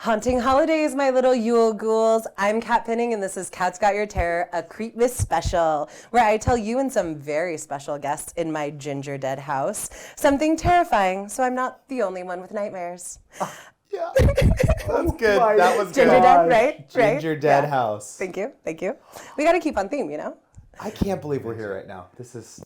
Haunting holidays, my little Yule ghouls. I'm Kat Pinning, and this is Cat's Got Your Terror, a Creepmas special, where I tell you and some very special guests in my ginger dead house something terrifying, so I'm not the only one with nightmares. Yeah, that's good. That was Ginger good. dead, right? Ginger dead Yeah. house. Thank you. We got to keep on theme, you know? I can't believe we're here right now. This is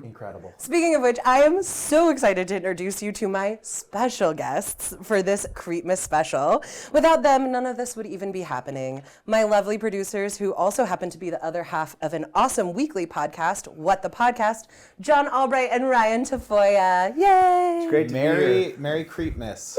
incredible. Speaking of which, I am so excited to introduce you to my special guests for this Creepmas special. Without them, none of this would even be happening. My lovely producers, who also happen to be the other half of an awesome weekly podcast, What the Podcast, John Albright and Ryan Tafolla. Yay! It's great to be here. Merry Creepmas.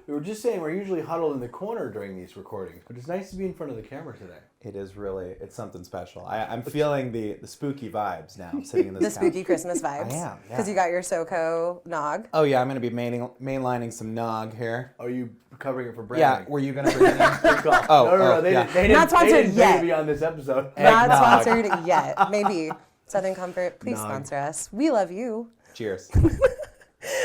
We were just saying we're usually huddled in the corner during these recordings, but it's nice to be in front of the camera today. It is really, it's something special. I'm feeling the spooky vibes now, sitting in this The couch. spooky Christmas vibes. I am, yeah. Because you got your SoCo Nog. Oh yeah, I'm going to be mainlining some Nog here. Are you covering it for branding? Yeah, were you going to bring it in? Good call. Oh, no, they yeah. didn't. They didn't. Not sponsored they didn't yet. pay to be on this episode. Not Nog. sponsored yet. Maybe. Southern Comfort, please Nog. sponsor us. We love you. Cheers.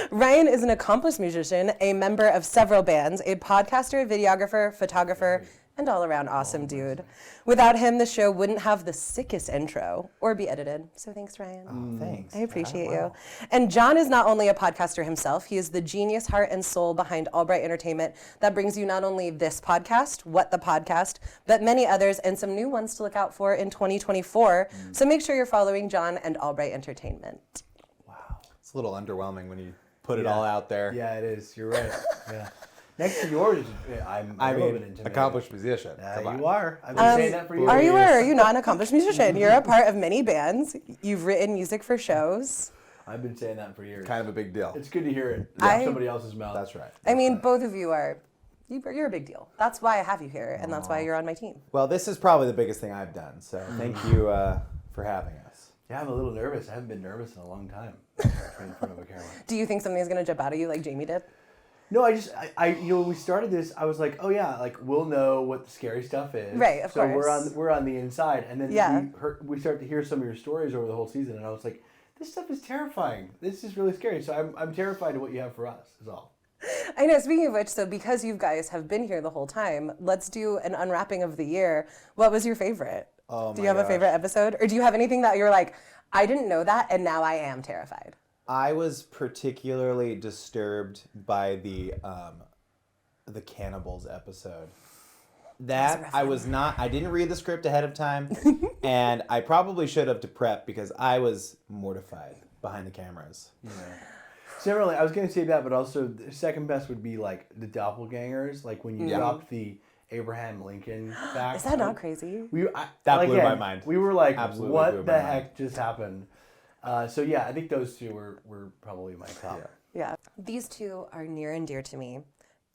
Ryan is an accomplished musician, a member of several bands, a podcaster, videographer, photographer, and all-around awesome dude. Without him, the show wouldn't have the sickest intro or be edited. So thanks, Ryan. Oh, thanks. I appreciate Wow. you. And John is not only a podcaster himself, he is the genius, heart, and soul behind Albright Entertainment that brings you not only this podcast, What the Podcast, but many others and some new ones to look out for in 2024. So make sure you're following John and Albright Entertainment. It's a little underwhelming when you put it all out there. Yeah, it is. You're right. Yeah. Next to yours, I'm a little bit intimidated. accomplished musician. Come on. You are. I've been saying that for years. Are you or are you not an accomplished musician? You're a part of many bands. You've written music for shows. I've been saying that for years. Kind of a big deal. It's good to hear it from somebody else's mouth. That's right. I mean, both of you are, you're a big deal. That's why I have you here, and that's why you're on my team. Well, this is probably the biggest thing I've done, so thank you for having us. Yeah, I'm a little nervous. I haven't been nervous in a long time. In front of a camera. Do you think something's going to jump out at you like Jamie did? No, when we started this, I was like, oh yeah, like we'll know what the scary stuff is. Right, of course. So we're on the inside, and then Yeah. we start to hear some of your stories over the whole season, and I was like, this stuff is terrifying. This is really scary. So I'm terrified of what you have for us. Is all. I know, speaking of which, so because you guys have been here the whole time, let's do an unwrapping of the year. What was your favorite? Oh, do you have a favorite episode? Or do you have anything that you're like, I didn't know that, and now I am terrified? I was particularly disturbed by the cannibals episode. That I didn't read the script ahead of time, and I probably should have to prep because I was mortified behind the cameras. Yeah. Similarly, I was going to say that, but also the second best would be like the doppelgangers, like when you dropped the Abraham Lincoln fact. Is that not crazy? That blew my mind. We were like, Absolutely blew what my the mind. heck just happened? So yeah, I think those two were probably my top. Yeah. These two are near and dear to me,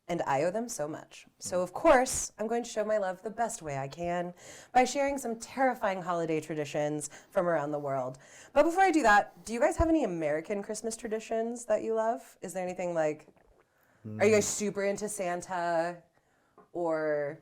and I owe them so much. So, of course, I'm going to show my love the best way I can by sharing some terrifying holiday traditions from around the world. But before I do that, do you guys have any American Christmas traditions that you love? Is there anything like, are you guys super into Santa? Or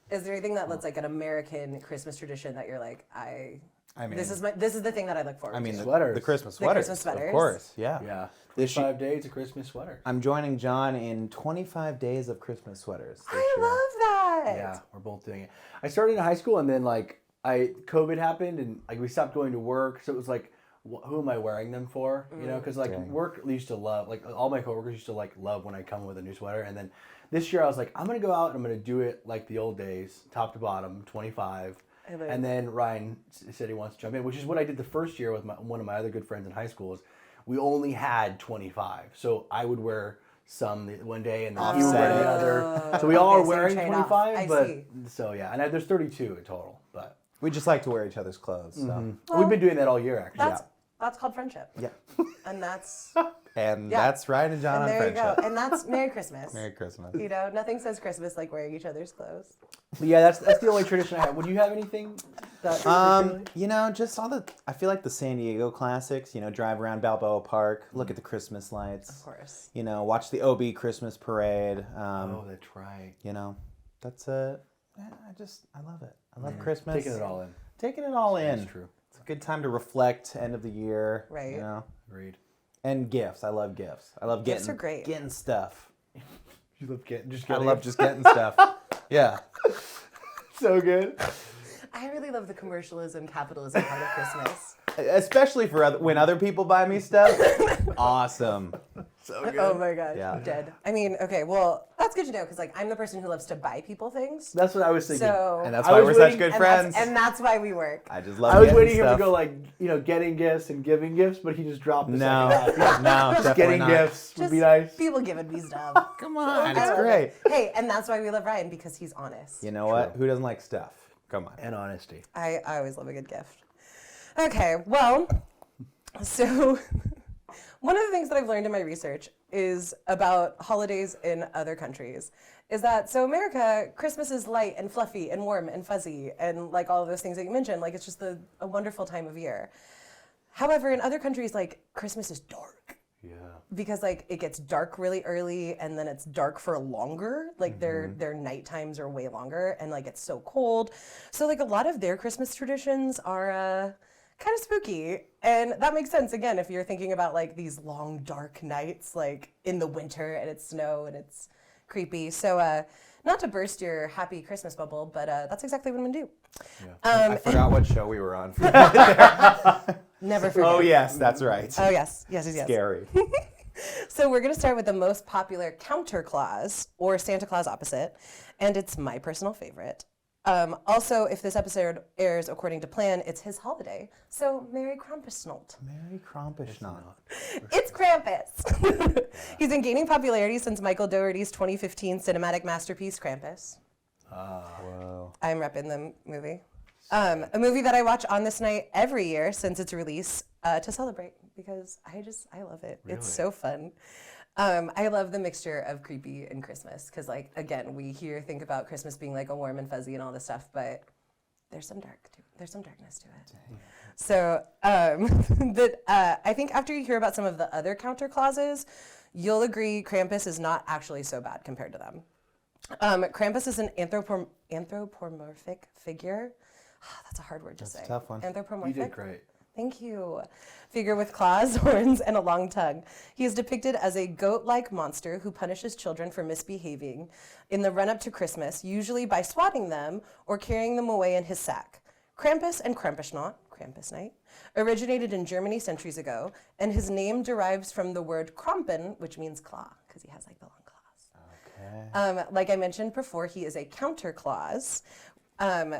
is there anything that's like an American Christmas tradition that you're like, I mean, this is the thing that I look forward to. I mean, Sweaters. the Christmas The sweaters. Christmas sweaters. Of course, yeah. Yeah. This 5 days of Christmas sweater. I'm joining John in 25 days of Christmas sweaters. this I year. love that. Yeah, we're both doing it. I started in high school, and then COVID happened, and we stopped going to work. So it was like, who am I wearing them for? You know, because work used to love, all my coworkers used to love when I come with a new sweater. And then this year I was like, I'm gonna go out and I'm gonna do it like the old days, top to bottom, 25. And then Ryan said he wants to jump in, which is what I did the first year with one of my other good friends in high school. Is we only had 25, so I would wear some one day and then he would wear the other. So we all are wearing 25, so yeah, and there's 32 in total. But We just like to wear each other's clothes. So. we've been doing that all year actually. That's called friendship. Yeah. And that's That's Ryan and John and on there you friendship. go. And that's Merry Christmas. Merry Christmas. You know, nothing says Christmas like wearing each other's clothes. But yeah, that's the only tradition I have. Would you have anything? You know, just I feel like the San Diego classics, you know, drive around Balboa Park, look at the Christmas lights. Of course. You know, watch the OB Christmas parade. Oh, that's right. You know, that's I love it. I love Christmas. Taking it all in. Taking it all in. That's true. It's a good time to reflect, end of the year. Right. You know. Agreed. And gifts. I love gifts. I love Gifts are great. getting stuff. You love just I getting love just getting stuff. Yeah. so good. I really love the commercialism, capitalism part of Christmas. Especially for when other people buy me stuff. Awesome. So good. Oh my gosh, Yeah. dead. I mean, okay, well, that's good to know because like I'm the person who loves to buy people things. That's what I was thinking. So And that's I why was we're such waiting- good and friends. that's why we work. I just love I was getting waiting for him stuff. to go like, getting gifts and giving gifts, but he just dropped the No, second half. no, Just definitely getting not. gifts would Just be nice. people giving me stuff. Come on, I it's love great. it. Hey, and that's why we love Ryan because he's honest. You know what? Who doesn't like stuff? Come on. And honesty. I always love a good gift. Okay, well, so one of the things that I've learned in my research is about holidays in other countries is that, so America, Christmas is light and fluffy and warm and fuzzy and like all of those things that you mentioned, like it's just a wonderful time of year. However, in other countries, like Christmas is dark. Yeah. Because like it gets dark really early and then it's dark for longer. Like their night times are way longer and like it's so cold. So like a lot of their Christmas traditions are kind of spooky. And that makes sense again if you're thinking about like these long dark nights like in the winter and it's snow and it's creepy. So not to burst your happy Christmas bubble, but that's exactly what I'm gonna do. I forgot what show we were on. Never forget. Oh yes, that's right. Oh yes. Yes. Scary. So we're going to start with the most popular counter clause, or Santa Claus opposite, and it's my personal favorite. Also, if this episode airs according to plan, it's his holiday. So Merry Krampusnacht. Merry Krampusnacht. It's Krampus. He's been gaining popularity since Michael Dougherty's 2015 cinematic masterpiece, Krampus. Whoa. I'm repping the movie. A movie that I watch on this night every year since its release to celebrate because I love it. It's so fun. I love the mixture of creepy and Christmas because, like, again, we think about Christmas being like a warm and fuzzy and all this stuff, but there's some darkness to it. So, I think after you hear about some of the other counter clauses, you'll agree Krampus is not actually so bad compared to them. Krampus is an anthropomorphic figure. That's a hard word to say. a tough one. Anthropomorphic. You did great. Thank you. Figure with claws, horns, and a long tongue. He is depicted as a goat-like monster who punishes children for misbehaving in the run-up to Christmas, usually by swatting them or carrying them away in his sack. Krampus and Krampusnacht, Krampus night, originated in Germany centuries ago, and his name derives from the word Krampen, which means claw, because he has like the long claws. Okay. Like I mentioned before, he is a counter clause.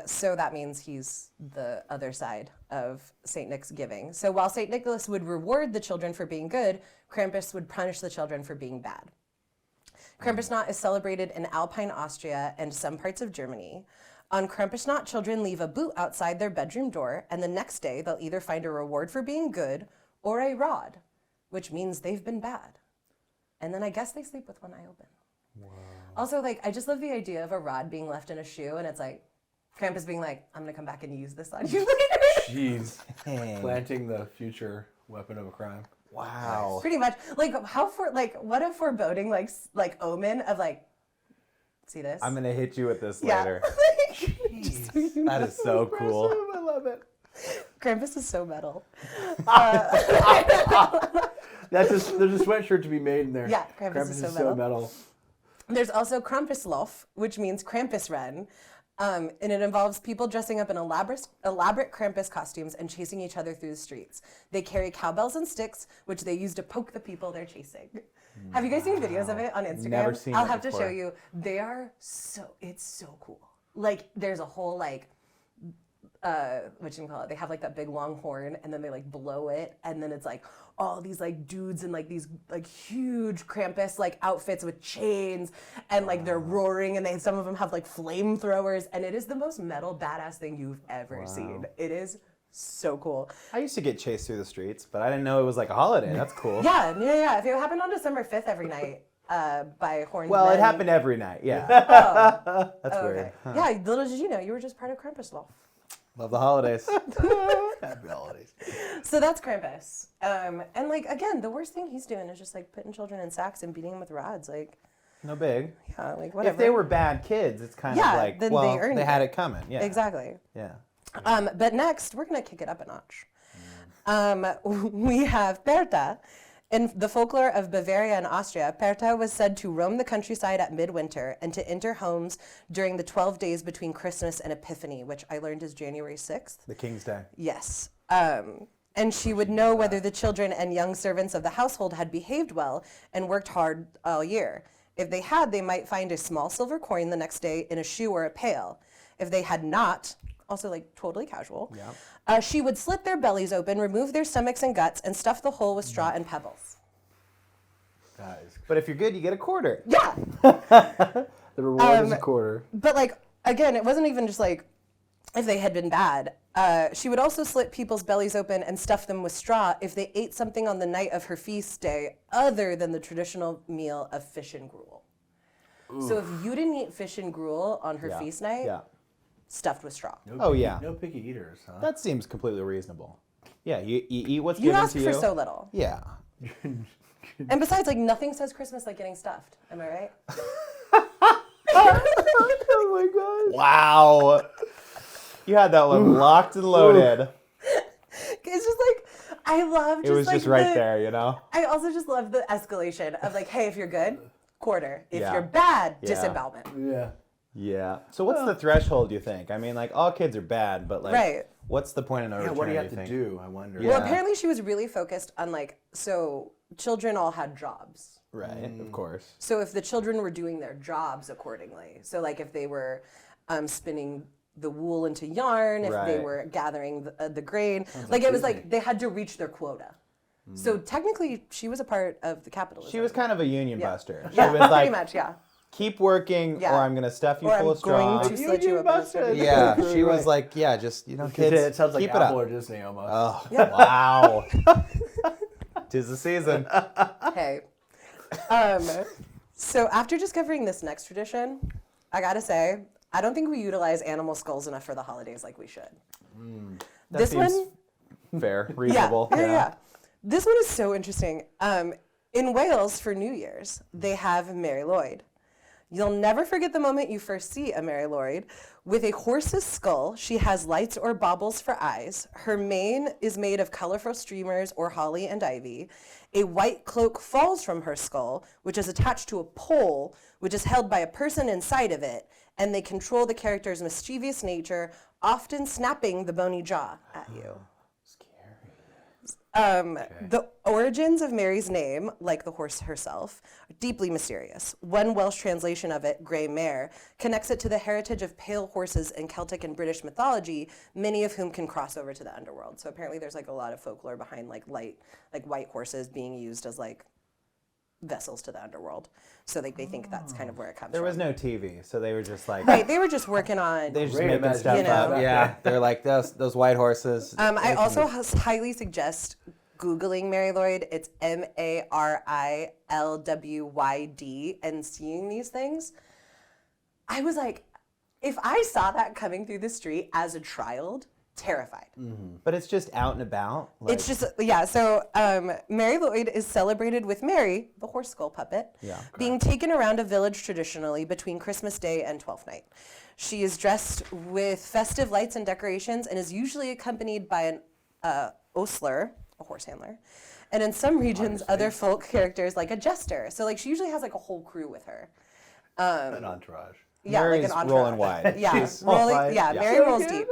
So that means he's the other side of St. Nick's giving. So while St. Nicholas would reward the children for being good, Krampus would punish the children for being bad. Krampusnacht is celebrated in Alpine Austria and some parts of Germany. On Krampusnacht, children leave a boot outside their bedroom door, and the next day they'll either find a reward for being good or a rod, which means they've been bad. And then I guess they sleep with one eye open. Wow. Also, like, I just love the idea of a rod being left in a shoe, and it's like, Krampus being like, I'm gonna come back and use this on you later. Jeez. Planting the future weapon of a crime. Wow. Pretty much. Like, what a foreboding, like omen of like, see this? I'm gonna hit you with this Yeah. later. That is so cool. I love it. Krampus is so metal. There's a sweatshirt to be made in there. Yeah, Krampus is so metal. There's also Krampuslauf, which means Krampus run. And it involves people dressing up in elaborate Krampus costumes and chasing each other through the streets. They carry cowbells and sticks, which they use to poke the people they're chasing. Have you guys seen videos of it on Instagram? Never seen I'll it have to before. show you. It's so cool. Like, there's a whole, like, what you call it? They have like that big long horn, and then they like blow it, and then it's like all these like dudes in like these like huge Krampus like outfits with chains, and like they're roaring, and some of them have like flamethrowers, and it is the most metal badass thing you've ever seen. It is so cool. I used to get chased through the streets, but I didn't know it was like a holiday. That's cool. Yeah. If it happened on December 5th every night by Horned Well, Men. it happened every night. Yeah. That's weird. Okay. Huh. Yeah, little did you know, you were just part of Krampuslauf. Love the holidays. Happy holidays. So that's Krampus. And like, again, the worst thing he's doing is just like putting children in sacks and beating them with rods. Like, No big. yeah, like whatever. If they were bad kids, it's kind of like, then well, they earned had it. it coming. Yeah. Exactly. Yeah. But next, we're going to kick it up a notch. We have Berta. In the folklore of Bavaria and Austria, Perta was said to roam the countryside at midwinter and to enter homes during the 12 days between Christmas and Epiphany, which I learned is January 6th. The King's Day. Yes. And she would know whether the children and young servants of the household had behaved well and worked hard all year. If they had, they might find a small silver coin the next day in a shoe or a pail. If they had not, also like totally casual, she would slit their bellies open, remove their stomachs and guts, and stuff the hole with straw and pebbles. But if you're good, you get a quarter. Yeah. The reward is a quarter. But like, again, it wasn't even just like if they had been bad. She would also slit people's bellies open and stuff them with straw if they ate something on the night of her feast day other than the traditional meal of fish and gruel. Oof. So if you didn't eat fish and gruel on her feast night, stuffed with straw. No picky eaters, huh? That seems completely reasonable. Yeah, you eat what's given to you. You ask for so little. Yeah. And besides, like, nothing says Christmas like getting stuffed. Am I right? Oh my god. Wow. You had that one locked and loaded. It's just like, I love just it was like just right there, you know? I also just love the escalation of like, hey, if you're good, quarter. If you're bad, disembowelment. Yeah. Yeah. So what's the threshold, you think? I mean, like, all kids are bad, but like, what's the point in no return, what do you have to do, I wonder? Well, apparently she was really focused on like, so children all had jobs. Right, of course. So if the children were doing their jobs accordingly, so like if they were spinning the wool into yarn, if they were gathering the grain, like it was like they had to reach their quota. So technically, she was a part of the capitalism. She was kind of a union buster. She Yeah, was like, pretty much, keep working, or I'm gonna stuff you or full I'm of straw. going to slit you up in a certain Yeah, she was like, just kids, it sounds like keep Apple it or up. Disney almost. Oh, wow. 'Tis the season. Hey. So after discovering this next tradition, I gotta say, I don't think we utilize animal skulls enough for the holidays like we should. This seems fair, reasonable. Yeah. This one is so interesting. In Wales, for New Year's, they have Mary Lloyd. You'll never forget the moment you first see a Mary Lloyd. With a horse's skull, she has lights or baubles for eyes. Her mane is made of colorful streamers or holly and ivy. A white cloak falls from her skull, which is attached to a pole, which is held by a person inside of it, and they control the character's mischievous nature, often snapping the bony jaw at you. The origins of Mary's name, like the horse herself, are deeply mysterious. One Welsh translation of it, Grey Mare, connects it to the heritage of pale horses in Celtic and British mythology, many of whom can cross over to the underworld. So apparently there's like a lot of folklore behind like white horses being used as like vessels to the underworld. So like they think that's kind of where it comes from. There was no TV, so they were just like... Right, they were just working on... They were just making stuff up. Yeah, they're like, those white horses. I also highly suggest Googling Mary Lloyd. It's MARILWYD and seeing these things. I was like, if I saw that coming through the street as a child, terrified. But it's just out and about. Like... It's just, so Mary Lloyd is celebrated with Mary, the horse skull puppet, being taken around a village traditionally between Christmas Day and Twelfth Night. She is dressed with festive lights and decorations and is usually accompanied by an ostler, a horse handler, and in some regions, other folk characters like a jester. So like she usually has like a whole crew with her. An entourage. Yeah, Mary's like an entourage. rolling wide. Yeah, Mary rolls deep.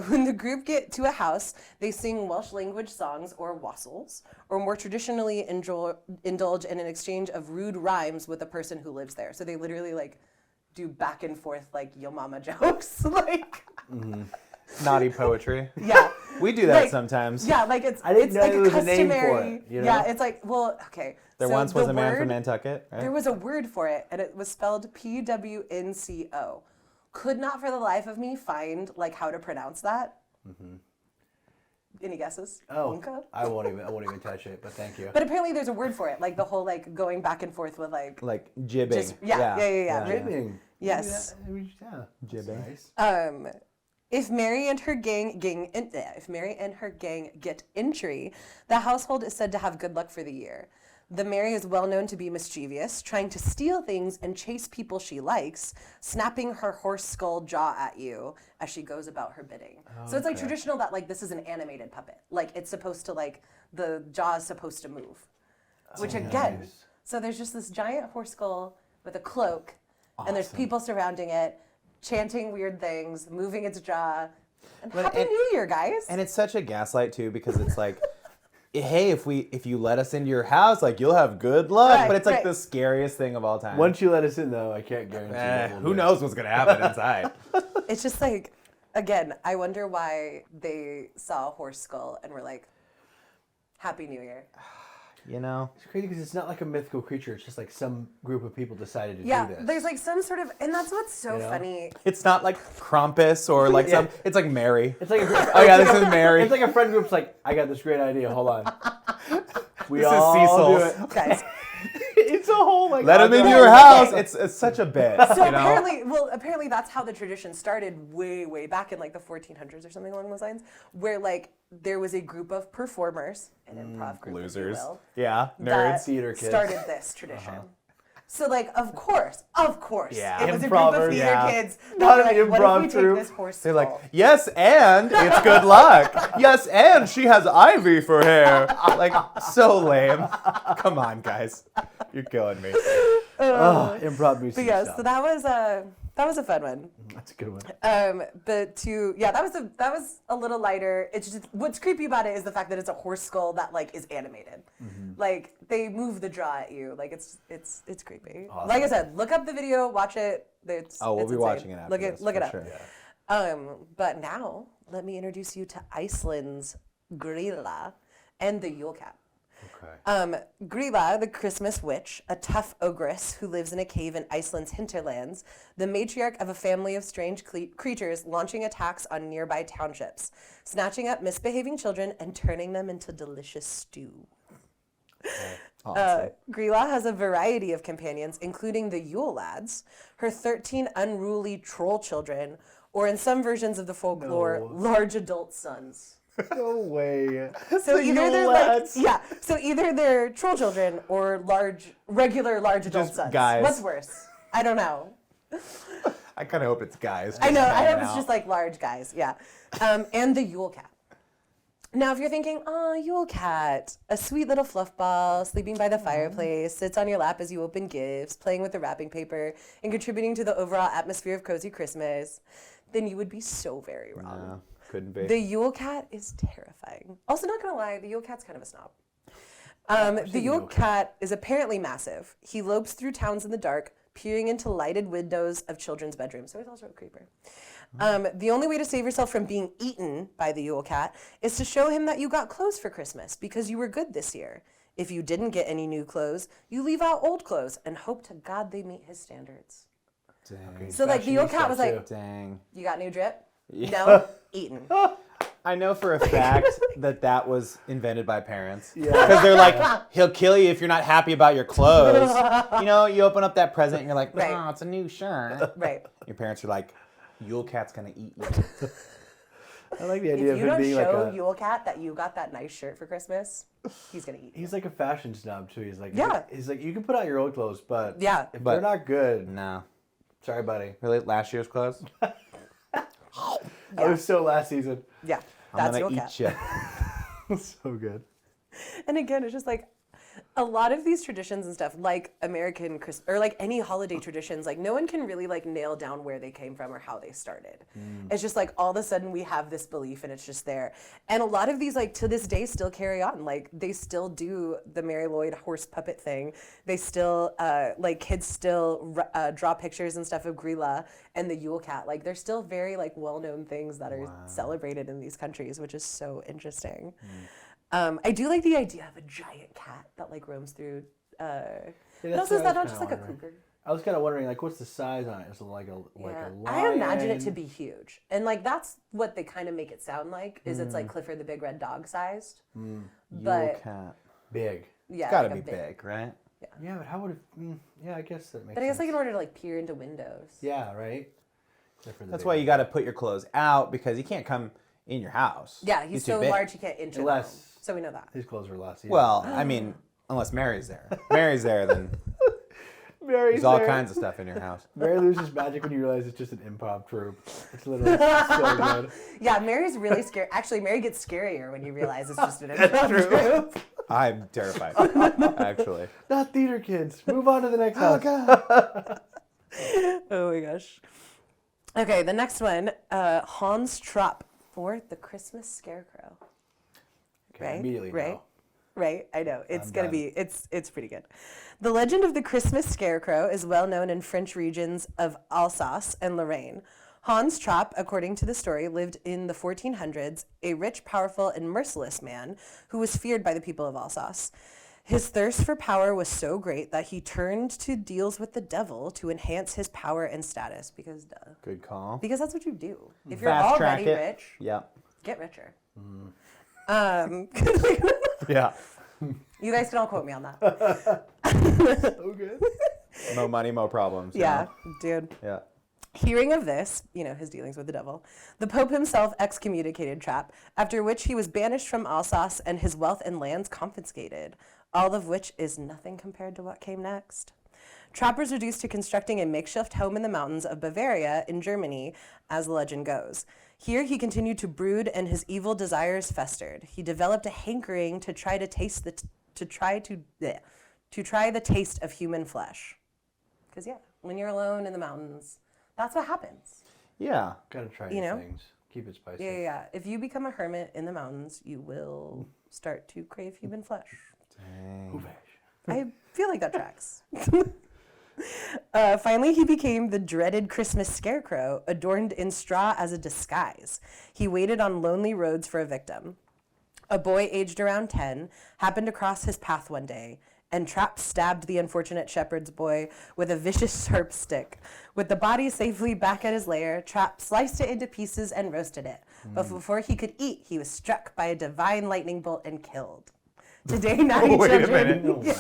When the group get to a house, they sing Welsh language songs or wassels, or more traditionally indulge in an exchange of rude rhymes with the person who lives there. So they literally like do back and forth like yo mama jokes, like Naughty poetry. Yeah, we do that like, sometimes. Yeah, like it's like a customary. A name for it, you know? Yeah, it's like okay. There once was a man from Nantucket. Right? There was a word for it, and it was spelled PWNCO. Could not for the life of me find like how to pronounce that. Any guesses? Oh, I won't even touch it. But thank you. But apparently there's a word for it, like the whole like going back and forth with like jibbing. just, yeah. Jibbing. Yes. Yeah. Jibbing. Nice. If Mary and her gang get entry, the household is said to have good luck for the year. The Mary is well known to be mischievous, trying to steal things and chase people she likes, snapping her horse skull jaw at you as she goes about her bidding. So it's like traditional that like this is an animated puppet. Like it's supposed to like the jaw is supposed to move. Which again, so there's just this giant horse skull with a cloak, and there's people surrounding it, chanting weird things, moving its jaw. And Happy New Year, guys! And it's such a gaslight too, because it's like, hey, if you let us into your house, like you'll have good luck. Right, but it's like the scariest thing of all time. Once you let us in, though, I can't guarantee. Who knows what's gonna happen inside? It's just like, again, I wonder why they saw a horse skull and were like, Happy New Year. You know, It's crazy because it's not like a mythical creature. It's just like some group of people decided to do Yeah, this. there's like some sort of, and that's what's so funny. it's not like Krampus or like some. It's like Mary. It's like Oh yeah, this is Mary. It's like a friend group's like, I got this great idea. Hold on. We This is all do Cecil's. it. Guys. It's a whole like. Let him in Yeah, your okay. house. It's such a bit. So you know? apparently that's how the tradition started way back in like the 1400s or something along those lines, where like there was a group of performers, an improv group, Losers. if you will, Yeah, that nerds. Theater kids. started this tradition. So like, of course, Yeah. it was a group of Improvers. theater Yeah. kids. that Not were an like, what improv if we troupe. take this horse They're like, skull? yes, and it's good luck. Yes, and she has ivy for hair. Like, so lame. Come on, guys. You're killing me. Improv music. But yeah, so that was a fun one. That's a good one. But that was a little lighter. It's just what's creepy about it is the fact that it's a horse skull that like is animated. Like they move the jaw at you. Like it's creepy. Awesome. Like I said, look up the video, watch it. We'll it's be insane. watching it after Look this, it for up. sure. But now let me introduce you to Iceland's Grilla and the Yule Cat. Okay. Grilla, the Christmas witch, a tough ogress who lives in a cave in Iceland's hinterlands, the matriarch of a family of strange creatures launching attacks on nearby townships, snatching up misbehaving children and turning them into delicious stew. Awesome. Grilla has a variety of companions, including the Yule lads, her 13 unruly troll children, or in some versions of the folklore, large adult sons. No way. So either Yule they're lads. so either they're troll children or regular large adult Just sons. guys. What's worse? I don't know. I kind of hope it's guys. I know. I hanging hope it's out. just like large guys. Yeah. And the Yule Cat. Now, if you're thinking, oh, Yule Cat, a sweet little fluff ball, sleeping by the fireplace, sits on your lap as you open gifts, playing with the wrapping paper, and contributing to the overall atmosphere of cozy Christmas, then you would be so very wrong. No, couldn't be. The Yule Cat is terrifying. Also, not gonna lie, the Yule Cat's kind of a snob. The Yule Cat is apparently massive. He lopes through towns in the dark, peering into lighted windows of children's bedrooms. So he's also a creeper. The only way to save yourself from being eaten by the Yule Cat is to show him that you got clothes for Christmas because you were good this year. If you didn't get any new clothes, you leave out old clothes and hope to God they meet his standards. Dang. So like the Yule Cat was like, Dang. you got new drip? No? Eaten. I know for a fact that was invented by parents. Because they're like, he'll kill you if you're not happy about your clothes. You know, you open up that present and you're like, Right. oh, it's a new shirt. Right. Your parents are like, Yule Cat's going to eat you. I like the idea If of you him don't being like show a. Yule Cat that you got that nice shirt for Christmas, he's gonna eat you. He's like a fashion snob too. He's like, Yeah. He's like, you can put out your old clothes, but Yeah. if But- they're not good, No. sorry, buddy. Really? Last year's clothes? I was so last season. Yeah, I'm that's going Yule to Cat. eat you. So good. And again, it's just like a lot of these traditions and stuff, like American Christmas or like any holiday traditions, like no one can really like nail down where they came from or how they started. It's just like all of a sudden we have this belief and it's just there. And a lot of these like to this day still carry on. Like they still do the Mary Lloyd horse puppet thing. They still like kids still draw pictures and stuff of Grilla and the Yule Cat. Like they're still very like well-known things that are celebrated in these countries, which is so interesting. I do like the idea of a giant cat that like roams through. But that's also, is what I that was not just kinda like a wondering. cougar? I was kind of wondering, like, what's the size on it? Is it like a Yeah. lion? I imagine it to be huge, and like that's what they kind of make it sound like. Is it's like Clifford the Big Red Dog sized, Yule but Cat. big. yeah, It's got to like be a big, right? Yeah, but how would it? Yeah, I guess that makes. But I guess sense. like in order to like peer into windows. Yeah, right. Except for the That's big why one. you got to put your clothes out because he can't come in your house. Yeah, he's too so big. large he can't enter the home. Unless- So we know that. His clothes were less. Yeah. Well, I mean, Unless Mary's there. Mary's there, then Mary's there's all there. kinds of stuff in your house. Mary loses magic when you realize it's just an improv troupe. It's literally so good. Yeah, Mary's really scary. Actually, Mary gets scarier when you realize it's just an improv troupe. I'm terrified, actually. Not theater kids. Move on to the next house. God. Oh my gosh. Okay, the next one, Hans Trapp, or the Christmas Scarecrow. Okay, Right? immediately Right? no. Right, I know. It's I'm gonna done. be it's pretty good. The legend of the Christmas Scarecrow is well known in French regions of Alsace and Lorraine. Hans Trapp, according to the story, lived in the 1400s, a rich, powerful, and merciless man who was feared by the people of Alsace. His thirst for power was so great that he turned to deals with the devil to enhance his power and status. Because duh. Good call. Because that's what you do. If you're Fast track already it. rich, Yeah. get richer. Yeah. You guys can all quote me on that. So good. No money, no problems. you Yeah, know? dude. Yeah. Hearing of this, his dealings with the devil, the Pope himself excommunicated Trapp, after which he was banished from Alsace and his wealth and lands confiscated, all of which is nothing compared to what came next. Trapp was reduced to constructing a makeshift home in the mountains of Bavaria in Germany, as the legend goes. Here he continued to brood and his evil desires festered. He developed a hankering to try the taste of human flesh. Because when you're alone in the mountains, that's what happens. Yeah. Gotta try You new know? things. Keep it spicy. Yeah. If you become a hermit in the mountains, you will start to crave human flesh. Ooh, I feel like that tracks. Finally, he became the dreaded Christmas Scarecrow, adorned in straw as a disguise. He waited on lonely roads for a victim. A boy aged around 10 happened to cross his path one day, and Trapp stabbed the unfortunate shepherd's boy with a vicious sharp stick. With the body safely back at his lair, Trapp sliced it into pieces and roasted it. But before he could eat, he was struck by a divine lightning bolt and killed. Today, naughty Wait a children. minute. No way.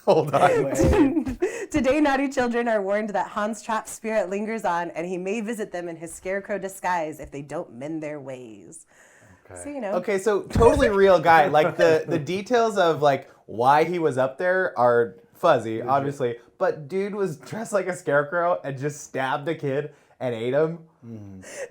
Hold on. Today, naughty children are warned that Hans Trapp's spirit lingers on, and he may visit them in his scarecrow disguise if they don't mend their ways. Okay. So Okay, so totally real guy. Like the details of like why he was up there are fuzzy, obviously. But dude was dressed like a scarecrow and just stabbed a kid and ate him.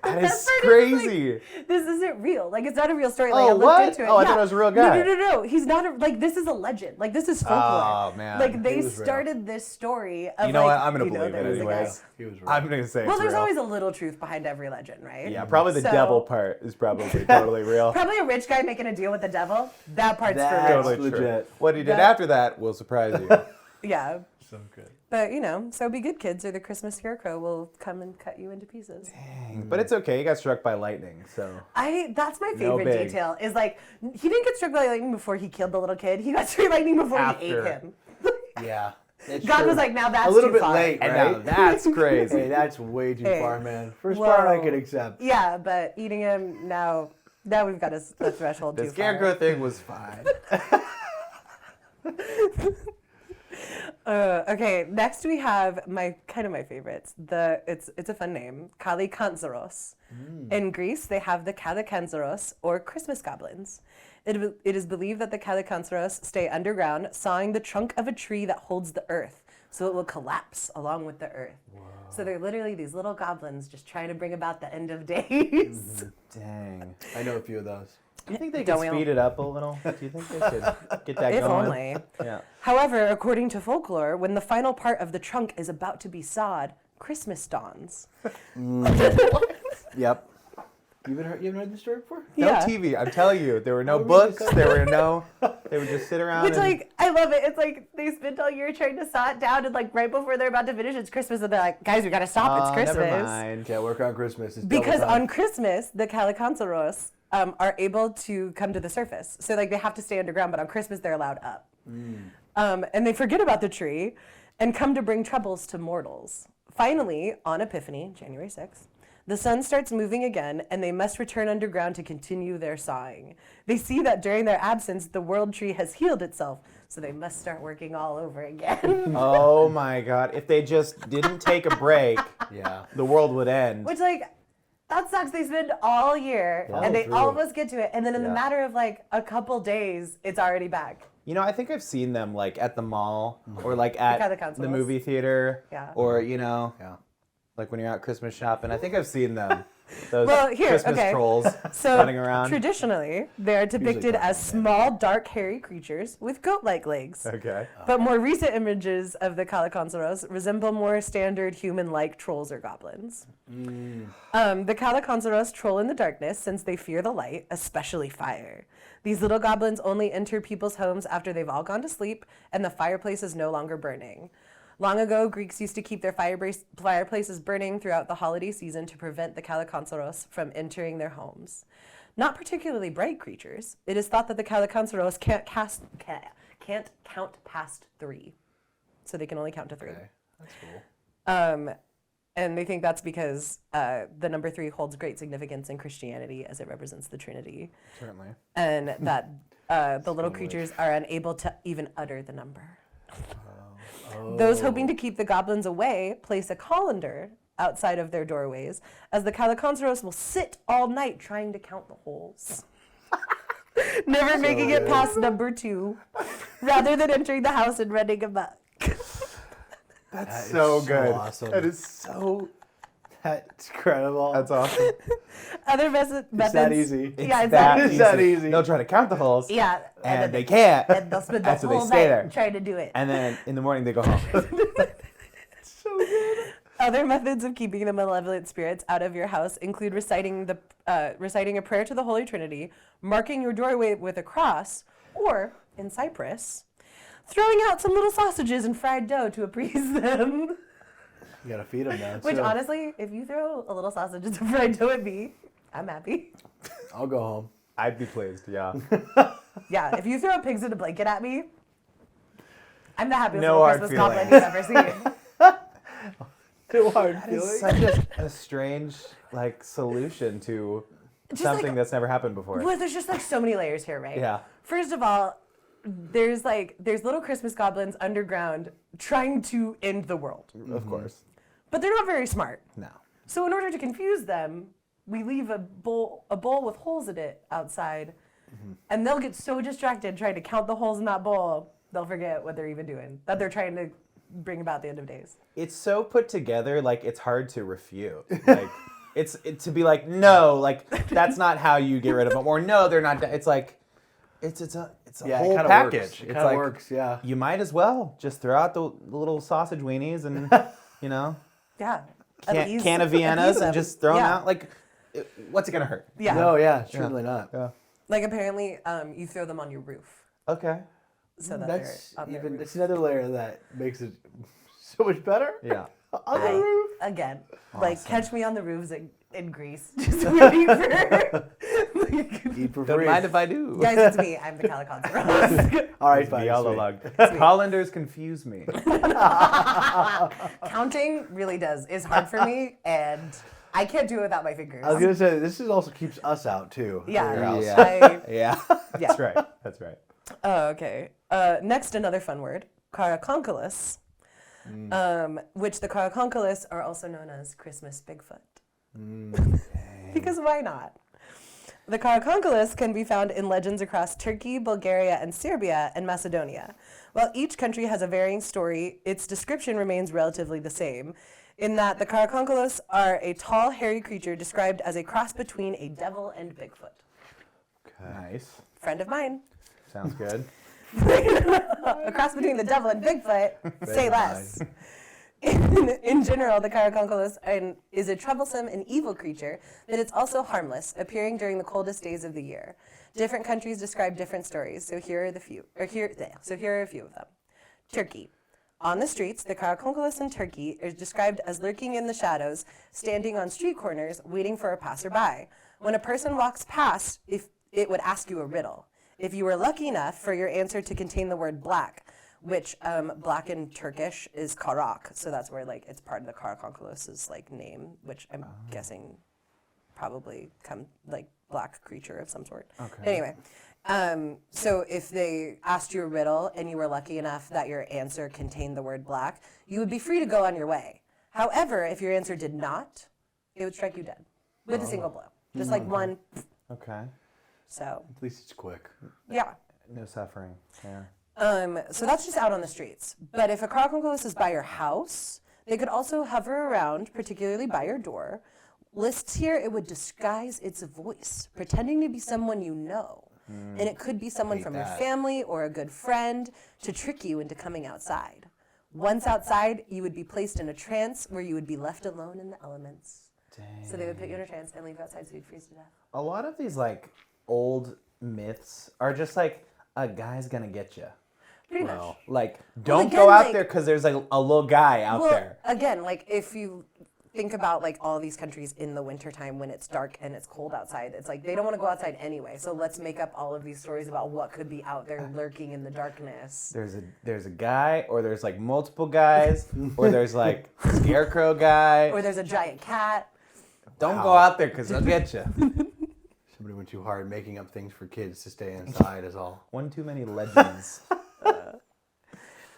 That is best part is, crazy. this isn't real. Like, it's not a real story. Like, Oh, I looked what? into it. Oh, I thought it was a real guy. No. He's not this is a legend. Like, this is folklore. Oh, man. Like, they He was real. started this story of You know like, what? I'm gonna believe there it was a anyways. guy. He was real. I'm gonna say Well, it's there's real. always a little truth behind every legend, right? Yeah, probably the So- devil part is probably totally real. Probably a rich guy making a deal with the devil. That part's That's for real. Totally true. legit. What he did That- after that will surprise you. Yeah. So good. But, so be good kids, or the Christmas Scarecrow will come and cut you into pieces. But it's okay. He got struck by lightning, so. That's my No favorite big. detail, is like, he didn't get struck by lightning before he killed the little kid. He got struck by lightning before he ate After. him. Yeah. It's God true. was like, now that's a little too bit far. late, And right? now that's crazy. Hey, that's way too Hey. far, man. First Whoa. part I could accept. Yeah, but eating him, now we've got a threshold The too scarecrow far. thing was fine. Okay, next we have my favorites. It's a fun name, Kalikantzaros. In Greece, they have the Kalikantzaros, or Christmas goblins. It is believed that the Kalikantzaros stay underground, sawing the trunk of a tree that holds the earth, so it will collapse along with the earth. So they're literally these little goblins just trying to bring about the end of days. Dang. I know a few of those. Do you think they Don't could we all? speed it up a little? Do you think they could get that If going? only. Yeah. However, according to folklore, when the final part of the trunk is about to be sawed, Christmas dawns. Yep. You haven't heard this story before? No TV. I'm telling you, there were no I'll read books. this up. There were no. They would just sit around. Which, and, like, I love it. It's like they spent all year trying to saw it down, and like right before they're about to finish, it's Christmas, and they're like, "Guys, we gotta stop. It's Christmas." Never mind. Can't work on Christmas. It's double Because time. on Christmas, the Kalikantzaros are able to come to the surface. So like they have to stay underground, but on Christmas they're allowed up. And they forget about the tree and come to bring troubles to mortals. Finally, on Epiphany, January 6th, the sun starts moving again, and they must return underground to continue their sawing. They see that during their absence, the world tree has healed itself, so they must start working all over again. Oh my God! If they just didn't take a break, Yeah. the world would end. Which, like, that sucks. They spend all year, Yeah. and they True. almost get to it, and then in the Yeah. matter of like a couple days, it's already back. You know, I think I've seen them like at the mall or like at Calaconsaros. the movie theater. Yeah. Or, you know, Yeah. like when you're out Christmas shopping. I think I've seen them. Those Well, here, Christmas okay. trolls So running around. traditionally, they are depicted dark as and small, dark, hairy creatures with goat-like legs. Okay. But more recent images of the Calaconsaros resemble more standard human-like trolls or goblins. The Calaconsaros troll in the darkness since they fear the light, especially fire. These little goblins only enter people's homes after they've all gone to sleep and the fireplace is no longer burning. Long ago, Greeks used to keep their fireplaces burning throughout the holiday season to prevent the Calaconsaros from entering their homes. Not particularly bright creatures, it is thought that the Calaconsaros can't count past 3. So they can only count to 3. Okay. That's cool. And they think that's because the number 3 holds great significance in Christianity as it represents the Trinity. Certainly. And that the little creatures are unable to even utter the number. Those hoping to keep the goblins away place a colander outside of their doorways, as the Calaconsaros will sit all night trying to count the holes. Never making it past number 2, rather than entering the house and running amok. That's so good. awesome. That is so. That's incredible. That's awesome. Other methods. It's that easy. Yeah, it's that easy. They'll try to count the holes. Yeah, And they can't. And they'll spend the And so they whole stay night there. trying to do it. And then in the morning they go home. So good. Other methods of keeping the malevolent spirits out of your house include reciting a prayer to the Holy Trinity, marking your doorway with a cross, or, in Cyprus, throwing out some little sausages and fried dough to appease them. You gotta feed them now. Which, too. honestly, if you throw a little sausage and some fried dough at me, I'm happy. I'll go home. I'd be pleased, yeah. Yeah, if you throw pigs in a blanket at me, I'm the happiest No little hard Christmas goblin feelings. you've ever seen. Too hard That feeling. is such a strange like solution to Just something like- that's never happened before. Well, there's just like so many layers here, right? Yeah. First of all, there's little Christmas goblins underground trying to end the world. Of course. But they're not very smart. No. So in order to confuse them, we leave a bowl with holes in it outside. And they'll get so distracted trying to count the holes in that bowl, they'll forget what they're even doing. That they're trying to bring about the end of days. It's so put together, like it's hard to refute. Like it's to be like, no, like that's not how you get rid of them, or no, they're not. It's like it's a Yeah, whole it kinda package. Works. It It's kind of like works, yeah. you might as well just throw out the little sausage weenies and you know Yeah. can of Viennas them. and just throw them Yeah. out. Like, what's it gonna hurt? Yeah. No, yeah, certainly not. Yeah. Like apparently, you throw them on your roof Okay. so that That's they're on their even. roof. That's another layer that makes it so much better. Yeah. On the roof. Again, like catch me on the roofs in Greece, just waiting for. Eat for Don't free. mind if I do. Guys, it's me. I'm the Calaconsaros. All right, fine. Be all sweet. along. Hollanders confuse me. Counting really is hard for me, and I can't do it without my fingers. I was gonna say this also keeps us out too. Yeah. Your house. Yeah. Yeah. Yeah. That's right. That's right. Oh, okay. Next, another fun word, caraconchulus, which the caraconchulus are also known as Christmas Bigfoot. Because why not? The caraconchulus can be found in legends across Turkey, Bulgaria, and Serbia, and Macedonia. While each country has a varying story, its description remains relatively the same, in that the caraconchulus are a tall, hairy creature described as a cross between a devil and Bigfoot. Nice. Friend of mine. Sounds good. A cross between the devil and Bigfoot, say less. In general, the caraconchulus is a troublesome and evil creature, but it's also harmless, appearing during the coldest days of the year. Different countries describe different stories, so here are a few of them. Turkey. On the streets, the caraconchulus in Turkey is described as lurking in the shadows, standing on street corners, waiting for a passerby. When a person walks past, it would ask you a riddle. If you were lucky enough for your answer to contain the word black, which black in Turkish is karak, so that's where like it's part of the caraconchulus's like name, which I'm guessing probably like black creature of some sort. Okay. Anyway, so if they asked you a riddle and you were lucky enough that your answer contained the word black, you would be free to go on your way. However, if your answer did not, it would strike you dead with a single blow, just like one. Okay. So At least it's quick. yeah. No suffering. Yeah. So that's just out on the streets. But if a Karakonkolos is by your house, they could also hover around, particularly by your door. Lists here, it would disguise its voice, pretending to be someone you know. And it could be someone from your family or a good friend to trick you into coming outside. Once outside, you would be placed in a trance where you would be left alone in the elements. Dang. So they would put you in a trance and leave you outside so you'd freeze to death. A lot of these like old myths are just like a guy's gonna get you. Pretty much. Like, don't go out there because there's like a little guy out there. Again, like if you think about like all these countries in the wintertime when it's dark and it's cold outside, it's like they don't want to go outside anyway. So let's make up all of these stories about what could be out there lurking in the darkness. There's a guy, or there's like multiple guys, or there's like a scarecrow guy, or there's a giant cat. Don't go out there because they'll get you. Somebody went too hard making up things for kids to stay inside is all. One too many legends.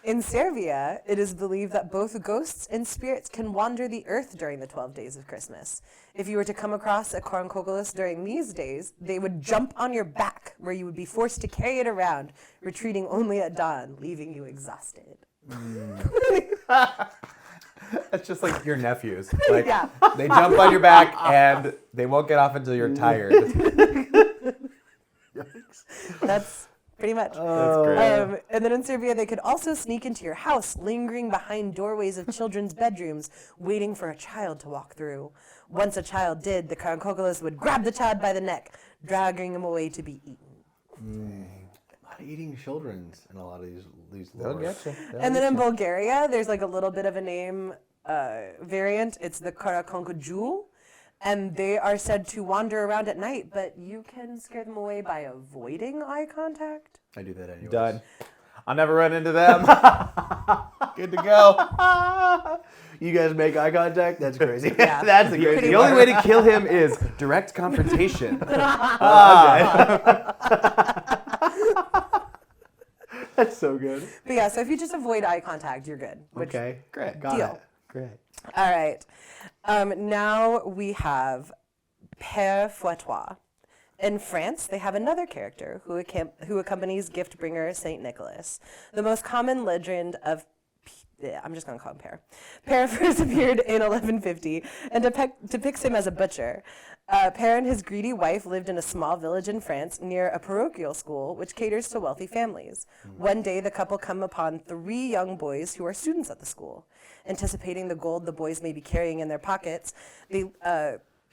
In Serbia, it is believed that both ghosts and spirits can wander the earth during the 12 days of Christmas. If you were to come across a Karakonkolos during these days, they would jump on your back, where you would be forced to carry it around, retreating only at dawn, leaving you exhausted. That's just like your nephews. Like, Yeah. They jump on your back and they won't get off until you're tired. That's pretty much. That's great. And then in Serbia, they could also sneak into your house, lingering behind doorways of children's bedrooms, waiting for a child to walk through. Once a child did, the Karakonkolos would grab the child by the neck, dragging him away to be eaten. A lot of eating children's in a lot of these They'll lores. get you. And then in Bulgaria, there's like a little bit of a name variant. It's the Karakonkoju. And they are said to wander around at night, but you can scare them away by avoiding eye contact. I do that anyway. Done. I'll never run into them. Good to go. You guys make eye contact? That's crazy. Yeah. That's the crazy. The only way to kill him is direct confrontation. That's so good. But yeah, so if you just avoid eye contact, you're good. Okay. Great. Got Deal. it. Great. All right. Now we have Père Fouettois. In France, they have another character who accompanies gift bringer Saint Nicholas. The most common legend of I'm just going to call him Père. Père first appeared in 1150 and depicts him as a butcher. Père and his greedy wife lived in a small village in France near a parochial school which caters to wealthy families. One day, the couple come upon 3 young boys who are students at the school. Anticipating the gold the boys may be carrying in their pockets,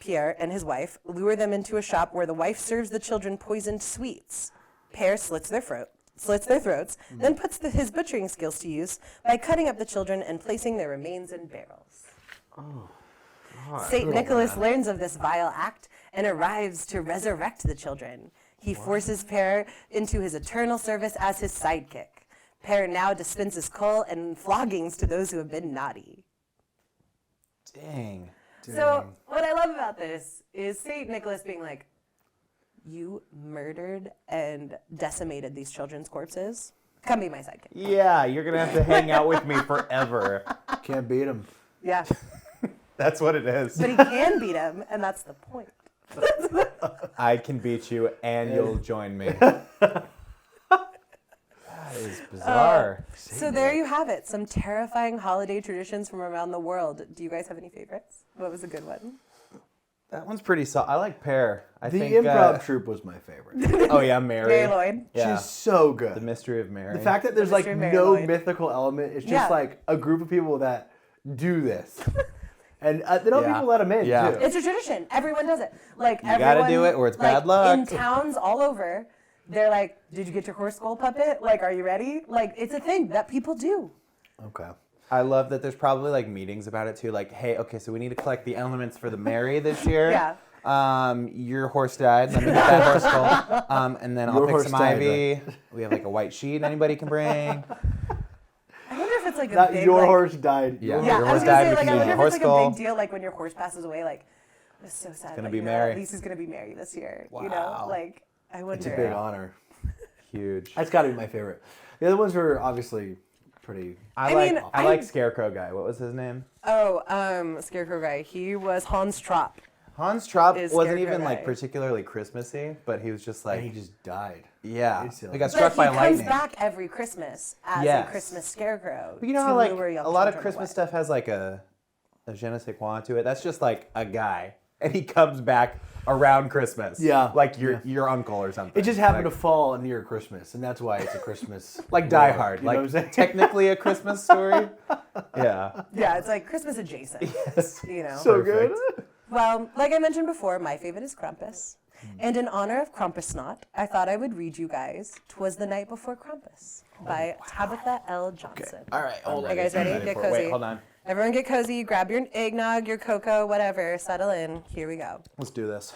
Pierre and his wife lure them into a shop where the wife serves the children poisoned sweets. Père slits their throats, then puts his butchering skills to use by cutting up the children and placing their remains in barrels. Saint Nicholas learns of this vile act and arrives to resurrect the children. He forces Père into his eternal service as his sidekick. Père now dispenses coal and floggings to those who have been naughty. Dang. So what I love about this is Saint Nicholas being like, you murdered and decimated these children's corpses. Come be my sidekick. Yeah, you're going to have to hang out with me forever. Can't beat him. Yeah. That's what it is. But he can beat him, and that's the point. I can beat you and you'll join me. That is bizarre. So there you have it. Some terrifying holiday traditions from around the world. Do you guys have any favorites? What was a good one? That one's pretty solid. I like Pear. I The think improv troupe was my favorite. Oh yeah, Mary. Mary Lloyd. Yeah. She's so good. The Mystery of Mary. The fact that there's The like Mystery of Mary no Lloyd. mythical element, it's just Yeah. like a group of people that do this. And they don't Yeah. people let them in, Yeah. too. It's a tradition. Everyone does it. Like You gotta do it or it's bad luck. In towns all over, they're like, "Did you get your horse skull puppet? Like, are you ready?" Like, it's a thing that people do. Okay. I love that there's probably like meetings about it too. Like, hey, okay, so we need to collect the elements for the Mary this year. Yeah. Your horse died. Let me get that horse skull. And then I'll Your pick horse some died, ivy. We have like a white sheet anybody can bring. I wonder if it's like a Not big your like, horse died. Yeah. Yeah, Your I was horse gonna died, say we like can I use wonder a if horse it's like a skull. big deal like when your horse passes away. Like, it's so sad. gonna but be you know, Mary. At least he's gonna be Mary this year. You know, Wow. like I wonder. It's a big honor. Huge. That's got to be my favorite. The other ones were obviously pretty... I mean, like Scarecrow guy. What was his name? Oh, Scarecrow guy. He was Hans Trapp. Hans Traub is wasn't Scarecrow even like Guy. particularly Christmassy, but he was just like, And he just died. yeah, It's silly. he got But struck he by comes lightning. back every Christmas as Yes. a Christmas scarecrow. But you know to how like lure young a lot of children Christmas away. stuff has like a je ne sais quoi to it. That's just like a guy, and he comes back around Christmas. Yeah. like your uncle or something. It just happened like, to fall near Christmas, and that's why it's a Christmas. like Die lore, Hard, you know what I'm like saying? technically a Christmas story. Yeah. Yeah, it's like Christmas adjacent. Yes. You know. So good. Well, like I mentioned before, my favorite is Krampus. And in honor of Krampusnacht, I thought I would read you guys "'Twas the Night Before Krampus" by Tabitha L. Johnson. All right, hold on. Are you guys ready? I'm Get for it. cozy. Wait, hold on. Everyone get cozy. Grab your eggnog, your cocoa, whatever. Settle in. Here we go. Let's do this.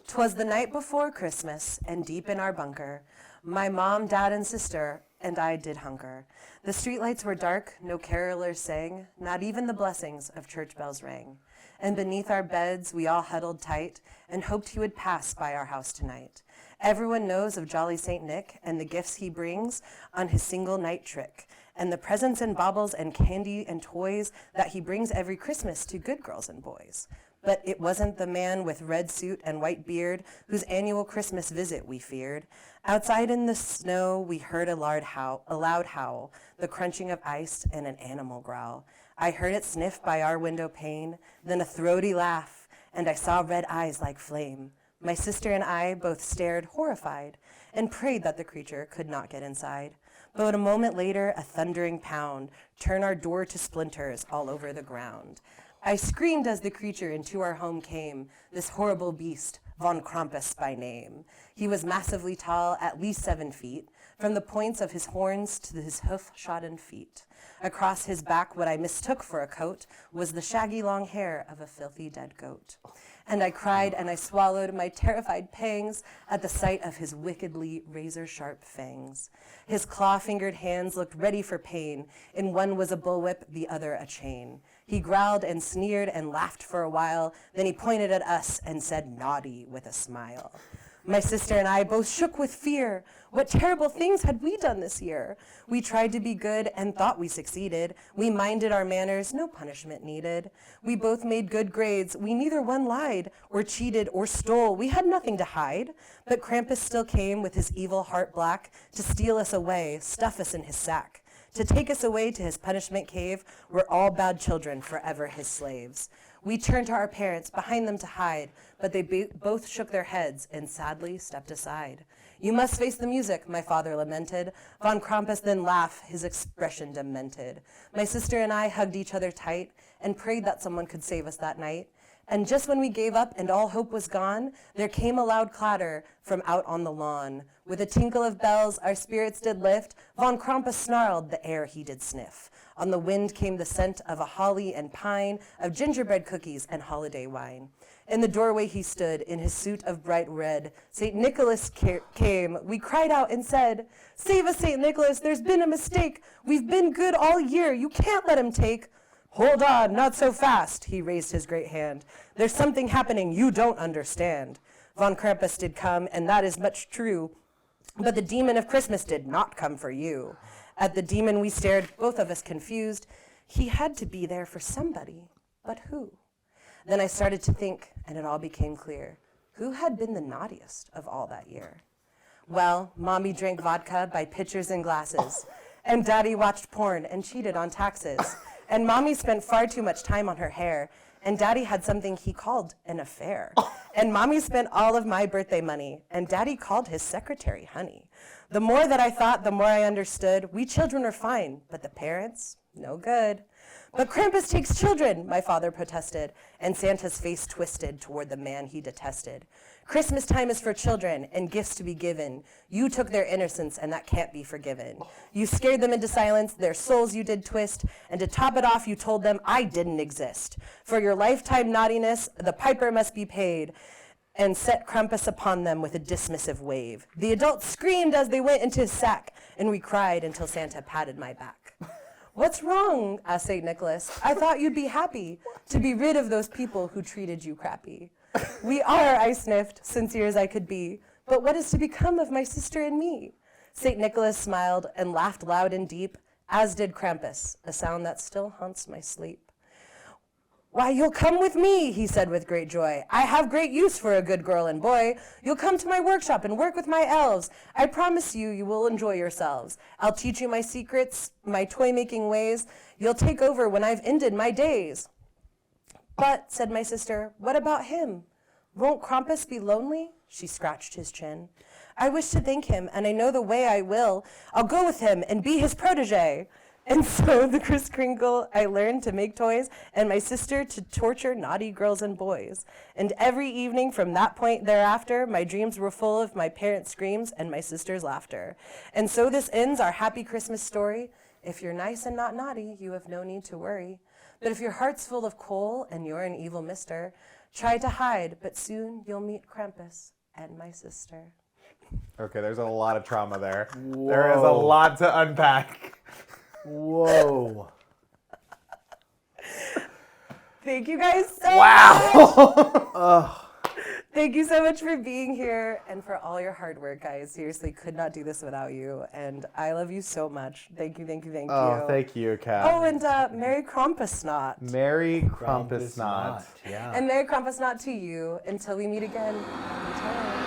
'Twas the night before Christmas, and deep in our bunker, my mom, dad, and sister and I did hunker. The streetlights were dark, no carolers sang, not even the blessings of church bells rang. And beneath our beds we all huddled tight and hoped he would pass by our house tonight. Everyone knows of jolly Saint Nick and the gifts he brings on his single night trick, and the presents and baubles and candy and toys that he brings every Christmas to good girls and boys. But it wasn't the man with red suit and white beard whose annual Christmas visit we feared. Outside in the snow we heard a loud howl, the crunching of ice and an animal growl. I heard it sniff by our window pane, then a throaty laugh, and I saw red eyes like flame. My sister and I both stared horrified and prayed that the creature could not get inside. But a moment later, a thundering pound turned our door to splinters all over the ground. I screamed as the creature into our home came, this horrible beast, von Krampus by name. He was massively tall, at least 7 feet, from the points of his horns to his hoof-shodden feet. Across his back, what I mistook for a coat was the shaggy long hair of a filthy dead goat. And I cried and I swallowed my terrified pangs at the sight of his wickedly razor-sharp fangs. His claw-fingered hands looked ready for pain. In one was a bullwhip, the other a chain. He growled and sneered and laughed for a while. Then he pointed at us and said naughty with a smile. My sister and I both shook with fear. What terrible things had we done this year? We tried to be good and thought we succeeded. We minded our manners, no punishment needed. We both made good grades. We neither one lied or cheated or stole. We had nothing to hide. But Krampus still came with his evil heart black to steal us away, stuff us in his sack, to take us away to his punishment cave where all bad children forever his slaves. We turned to our parents, behind them to hide, but they both shook their heads and sadly stepped aside. You must face the music, my father lamented. Von Krampus then laughed, his expression demented. My sister and I hugged each other tight and prayed that someone could save us that night. And just when we gave up and all hope was gone, there came a loud clatter from out on the lawn. With a tinkle of bells, our spirits did lift. Von Krampus snarled, the air he did sniff. On the wind came the scent of a holly and pine, of gingerbread cookies and holiday wine. In the doorway he stood, in his suit of bright red. St. Nicholas came. We cried out and said, "Save us, St. Nicholas, there's been a mistake. We've been good all year. You can't let him take." "Hold on, not so fast," he raised his great hand. "There's something happening you don't understand. Von Krampus did come, and that is much true. But the demon of Christmas did not come for you." At the demon we stared, both of us confused. He had to be there for somebody, but who? Then I started to think, and it all became clear. Who had been the naughtiest of all that year? Well, Mommy drank vodka by pitchers and glasses, and Daddy watched porn and cheated on taxes, and Mommy spent far too much time on her hair, and Daddy had something he called an affair. And Mommy spent all of my birthday money, and Daddy called his secretary honey. The more that I thought, the more I understood. We children are fine, but the parents, no good. "But Krampus takes children," my father protested, and Santa's face twisted toward the man he detested. "Christmas time is for children and gifts to be given. You took their innocence, and that can't be forgiven. You scared them into silence, their souls you did twist, and to top it off, you told them I didn't exist. For your lifetime naughtiness, the piper must be paid," and set Krampus upon them with a dismissive wave. The adults screamed as they went into his sack, and we cried until Santa patted my back. "What's wrong?" asked St. Nicholas. "I thought you'd be happy to be rid of those people who treated you crappy." "We are," I sniffed, sincere as I could be. "But what is to become of my sister and me?" St. Nicholas smiled and laughed loud and deep, as did Krampus, a sound that still haunts my sleep. "Why, you'll come with me," he said with great joy. "I have great use for a good girl and boy. You'll come to my workshop and work with my elves. I promise you, you will enjoy yourselves. I'll teach you my secrets, my toy-making ways. You'll take over when I've ended my days." "But," said my sister, "what about him? Won't Krampus be lonely?" She scratched his chin. "I wish to thank him, and I know the way I will. I'll go with him and be his protege." And so the Kris Kringle, I learned to make toys, and my sister to torture naughty girls and boys. And every evening from that point thereafter, my dreams were full of my parents' screams and my sister's laughter. And so this ends our happy Christmas story. If you're nice and not naughty, you have no need to worry. But if your heart's full of coal and you're an evil mister, try to hide, but soon you'll meet Krampus and my sister. Okay, there's a lot of trauma there. Whoa. There is a lot to unpack. Whoa. Thank you guys so much. Thank you so much for being here and for all your hard work, guys. Seriously, could not do this without you. And I love you so much. Thank you, thank you, thank you. Oh, thank you, Kat. Oh, and Merry Krampusnacht. Merry Krampusnacht. Yeah. And Merry Krampusnacht to you. Until we meet again. Happy time.